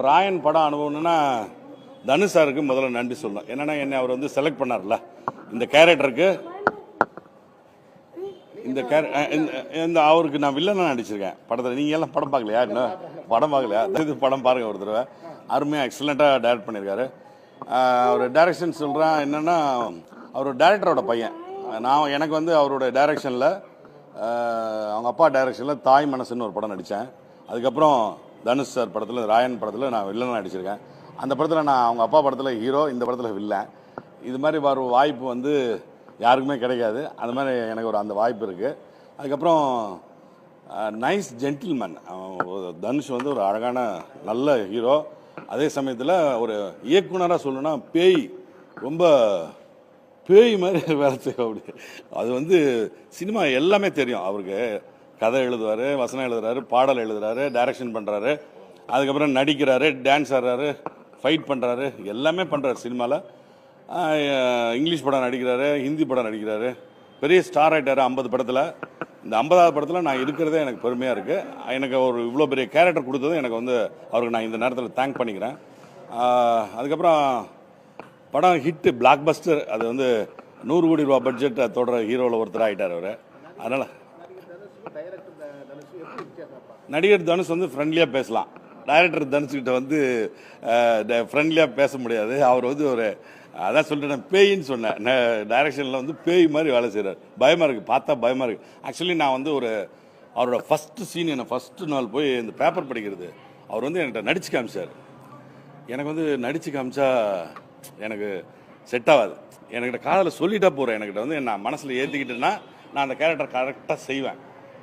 ராயன் படம் அனுபவம்னா தனுஷ் சாருக்கு முதல்ல நன்றி சொல்லணும். என்னன்னா என்னை அவர் வந்து செலக்ட் பண்ணார்ல இந்த கேரக்டருக்கு. இந்த அவருக்கு நான் வில்லனாக நடிச்சிருக்கேன் படத்தில். நீங்கள் எல்லாம் படம் பார்க்கலையா? இன்னும் படம் பார்க்கலையா? இது படம் பாருங்கள் ஒரு தடவை. அருமையாக எக்ஸலண்ட்டாக டைரக்ட் பண்ணியிருக்காரு. அவர் டைரக்ஷன் சொல்கிறான் என்னென்னா, அவர் டைரக்டரோட பையன். எனக்கு வந்து அவரோட டைரக்ஷனில், அவங்க அப்பா டைரக்ஷனில் தாய் மனசுன்னு ஒரு படம் நடித்தேன். அதுக்கப்புறம் தனுஷ் சார் படத்தில், ராயன் படத்தில் நான் வில்லனாக நடிச்சிருக்கேன். அந்த படத்தில் நான் அவங்க அப்பா படத்தில் ஹீரோ, இந்த படத்தில் வில்லன். இது மாதிரி வர வாய்ப்பு வந்து யாருக்குமே கிடைக்காது. அது மாதிரி எனக்கு ஒரு அந்த வாய்ப்பு இருக்குது. அதுக்கப்புறம் நைஸ் ஜென்டில்மேன். தனுஷ் வந்து ஒரு அழகான நல்ல ஹீரோ. அதே சமயத்தில் ஒரு இயக்குனராக சொல்லணும்னா பேய், ரொம்ப பேய் மாதிரி வேலை செய்ய. அப்படி அது வந்து சினிமா எல்லாமே தெரியும் அவருக்கு. கதை எழுதுவார், வசனம் எழுதுறாரு, பாடல் எழுதுறாரு, டைரக்ஷன் பண்ணுறாரு, அதுக்கப்புறம் நடிக்கிறாரு, டான்ஸ் ஆடுறாரு, ஃபைட் பண்ணுறாரு, எல்லாமே பண்ணுறாரு சினிமாவில். இங்கிலீஷ் படம் நடிக்கிறாரு, ஹிந்தி படம் நடிக்கிறாரு, பெரிய ஸ்டார் ஆகிட்டார் 50 படத்தில். இந்த 50வது படத்தில் நான் இருக்கிறதே எனக்கு பெருமையாக இருக்குது. எனக்கு ஒரு இவ்வளோ பெரிய கேரக்டர் கொடுத்ததும் எனக்கு வந்து அவருக்கு நான் இந்த நேரத்தில் தேங்க் பண்ணிக்கிறேன். அதுக்கப்புறம் படம் ஹிட்டு, பிளாக் பஸ்டர். அது வந்து 100 கோடி ரூபா பட்ஜெட் தொடர ஹீரோவில் ஒருத்தர் ஆகிட்டார் அவர். அதனால் நடிகர் தனுஷ் வந்து ஃப்ரெண்ட்லியாக பேசலாம். டைரக்டர் தனுஷ்கிட்ட வந்து ஃப்ரெண்ட்லியாக பேச முடியாது. அவர் வந்து ஒரு, அதான் சொல்லிட்டேன், பேயின்னு சொன்னேன். டைரக்ஷனில் வந்து பேய் மாதிரி வேலை செய்கிறார். பயமாக இருக்குது, பார்த்தா பயமாக இருக்குது. ஆக்சுவலி நான் வந்து ஒரு அவரோட ஃபஸ்ட்டு சீன், என்னை ஃபஸ்ட்டு நாள் போய் இந்த பேப்பர் படிக்கிறது அவர் வந்து என்கிட்ட நடிச்சு காமிச்சார். எனக்கு வந்து நடிச்சு காமிச்சா எனக்கு செட் ஆகாது. என்கிட்ட காதில் சொல்லிட்டா போகிறேன். என்கிட்ட வந்து நான் மனசில் ஏற்றிக்கிட்டேன்னா நான் அந்த கேரக்டர் கரெக்டாக செய்வேன்.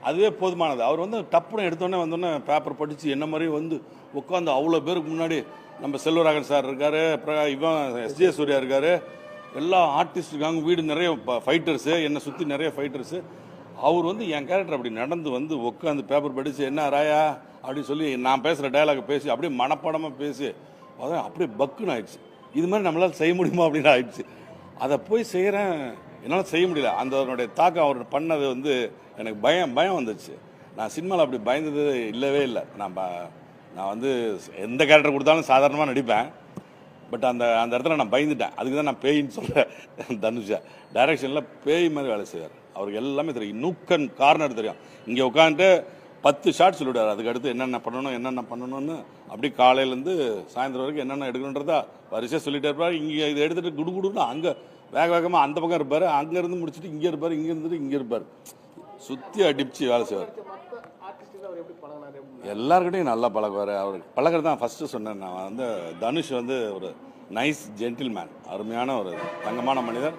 அதுவே போதுமானது. அவர் வந்து டப்புன்னு எடுத்தோடனே வந்தோடனே பேப்பர் படித்து என்ன மாதிரி வந்து உட்காந்து அவ்வளோ பேருக்கு முன்னாடி, நம்ம செல்வராகன் சார் இருக்கார், இவன் எஸ்ஜே சூர்யா இருக்கார், எல்லா ஆர்டிஸ்ட் இருக்காங்க, வீடு நிறைய ஃபைட்டர்ஸு, என்னை சுற்றி நிறைய ஃபைட்டர்ஸு. அவர் வந்து என் கேரக்டர் அப்படி நடந்து வந்து உட்காந்து பேப்பர் படித்து என்ன ராயா அப்படின்னு சொல்லி நான் பேசுகிற டயலாகை பேசி அப்படியே மனப்பாடமாக பேசி அதான் அப்படியே பக்குன்னு ஆயிடுச்சு. இது மாதிரி நம்மளால் செய்ய முடியுமா அப்படின்னு ஆயிடுச்சு. அதை போய் செய்கிறேன், என்னால் செய்ய முடியல. அதனுடைய தாக்கம் அவர் பண்ணது வந்து எனக்கு பயம் வந்துச்சு. நான் சினிமாவில் அப்படி பயந்தது இல்லவே இல்லை. நான் வந்து எந்த கேரக்டர் கொடுத்தாலும் சாதாரணமாக நடிப்பேன். பட் அந்த இடத்துல நான் பயந்துட்டேன். அதுக்கு தான் நான் பேயின்னு சொல்கிறேன். தனுஷா டைரக்ஷனில் பேய் மாதிரி வேலை செய்வார். அவருக்கு எல்லாமே தெரியும், நூக்கன் கார்னர் தெரியும். இங்கே உட்காந்துட்டு 10 ஷார்ட் சொல்லிவிடுவார். அதுக்கு அடுத்து என்னென்ன பண்ணணும்னு அப்படி காலையிலேருந்து சாயந்தரம் வரைக்கும் என்னென்ன எடுக்கணுன்றதா வரிசையாக சொல்லிகிட்டே இருப்பார். இங்கே இதை எடுத்துகிட்டு குடுகுடுன்னு அங்கே வேகமாக அந்த பக்கம் இருப்பார், அங்கேருந்து முடிச்சுட்டு இங்கே இருப்பார், இங்கே இருந்துட்டு இங்கே இருப்பார், சுற்றி அடிச்சு வேலை செய்வார். எல்லாருக்கிட்டையும் நல்லா பழகுவார். அவர் பழகிறது தான் ஃபஸ்ட்டு சொன்னேன். நான் வந்து தனுஷ் வந்து ஒரு நைஸ் ஜென்டில்மேன், அருமையான ஒரு தங்கமான மனிதர்.